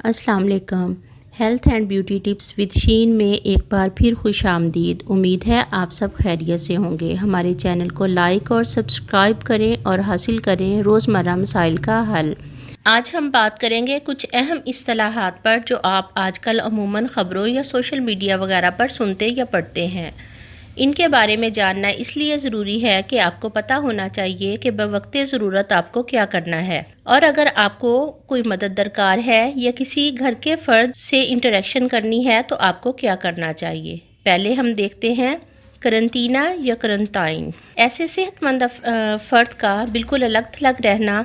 السلام علیکم۔ Health and beauty tips with شین میں ایک بار پھر خوش آمدید۔ امید ہے آپ سب خیریت سے ہوں گے۔ ہمارے چینل کو لائک اور سبسکرائب کریں اور حاصل کریں روزمرہ مسائل کا حل۔ آج ہم بات کریں گے کچھ اہم اصطلاحات پر جو آپ آج کل عموماً خبروں یا سوشل میڈیا وغیرہ پر سنتے یا پڑھتے ہیں۔ ان کے بارے میں جاننا اس لیے ضروری ہے کہ آپ کو پتہ ہونا چاہیے کہ بوقت ضرورت آپ کو کیا کرنا ہے، اور اگر آپ کو کوئی مدد درکار ہے یا کسی گھر کے فرد سے انٹریکشن کرنی ہے تو آپ کو کیا کرنا چاہیے۔ پہلے ہم دیکھتے ہیں قرنطینہ یا قرنطائن۔ ایسے صحت مند فرد کا بالکل الگ تھلگ رہنا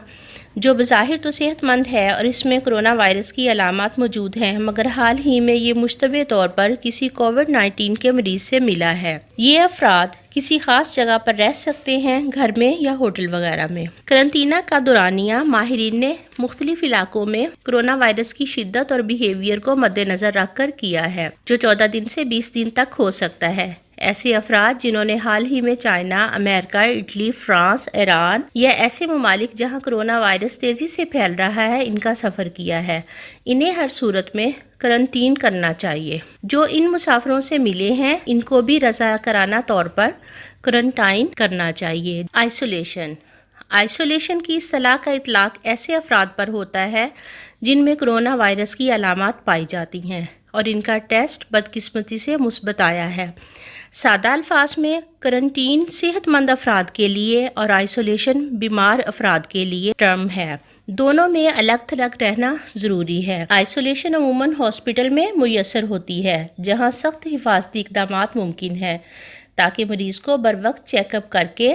جو بظاہر تو صحت مند ہے اور اس میں کرونا وائرس کی علامات موجود ہیں، مگر حال ہی میں یہ مشتبہ طور پر کسی کووڈ-19 کے مریض سے ملا ہے۔ یہ افراد کسی خاص جگہ پر رہ سکتے ہیں، گھر میں یا ہوٹل وغیرہ میں۔ قرنطینہ کا دورانیہ ماہرین نے مختلف علاقوں میں کرونا وائرس کی شدت اور بیہیویئر کو مد نظر رکھ کر کیا ہے، جو 14 دن سے 20 دن تک ہو سکتا ہے۔ ایسے افراد جنہوں نے حال ہی میں چائنا، امریکہ، اٹلی، فرانس، ایران یا ایسے ممالک جہاں کرونا وائرس تیزی سے پھیل رہا ہے ان کا سفر کیا ہے، انہیں ہر صورت میں قرنطین کرنا چاہیے۔ جو ان مسافروں سے ملے ہیں ان کو بھی رضاکارانہ طور پر قرنطائن کرنا چاہیے۔ آئسولیشن کی اصطلاح کا اطلاق ایسے افراد پر ہوتا ہے جن میں کرونا وائرس کی علامات پائی جاتی ہیں اور ان کا ٹیسٹ بدقسمتی سے مثبت آیا ہے۔ سادہ الفاظ میں قرنطین صحت مند افراد کے لیے اور آئسولیشن بیمار افراد کے لیے ٹرم ہے۔ دونوں میں الگ تھلگ رہنا ضروری ہے۔ آئسولیشن عموماً ہاسپٹل میں میسر ہوتی ہے جہاں سخت حفاظتی اقدامات ممکن ہیں تاکہ مریض کو بروقت چیک اپ کر کے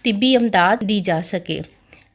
طبی امداد دی جا سکے۔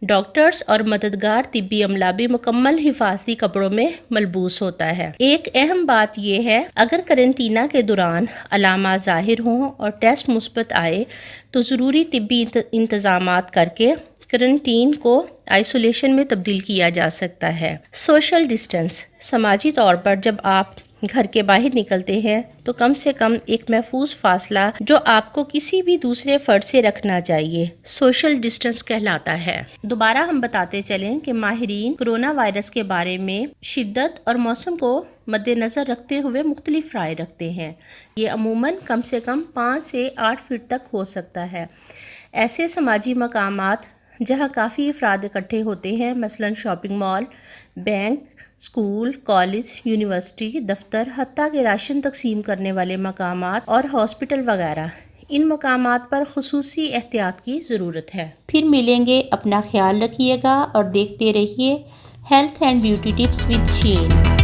ڈاکٹرز اور مددگار طبی عملہ بھی مکمل حفاظتی کپڑوں میں ملبوس ہوتا ہے۔ ایک اہم بات یہ ہے اگر قرنطینہ کے دوران علامات ظاہر ہوں اور ٹیسٹ مثبت آئے تو ضروری طبی انتظامات کر کے قرنطین کو آئسولیشن میں تبدیل کیا جا سکتا ہے۔ Social distance. سماجی طور پر جب آپ گھر کے باہر نکلتے ہیں تو کم سے کم ایک محفوظ فاصلہ جو آپ کو کسی بھی دوسرے فرد سے رکھنا چاہیے سوشل ڈسٹنس کہلاتا ہے۔ دوبارہ ہم بتاتے چلیں کہ ماہرین کرونا وائرس کے بارے میں شدت اور موسم کو مد نظر رکھتے ہوئے مختلف رائے رکھتے ہیں۔ یہ عموماً کم سے کم 5 سے 8 فٹ تک ہو سکتا ہے۔ ایسے سماجی مقامات جہاں کافی افراد اکٹھے ہوتے ہیں، مثلاً shopping mall, bank, school, college, university, دفتر، حتیٰ کہ راشن تقسیم کرنے والے مقامات اور ہاسپٹل وغیرہ، ان مقامات پر خصوصی احتیاط کی ضرورت ہے۔ پھر ملیں گے، اپنا خیال رکھیے گا اور دیکھتے رہیے health and beauty tips with شین۔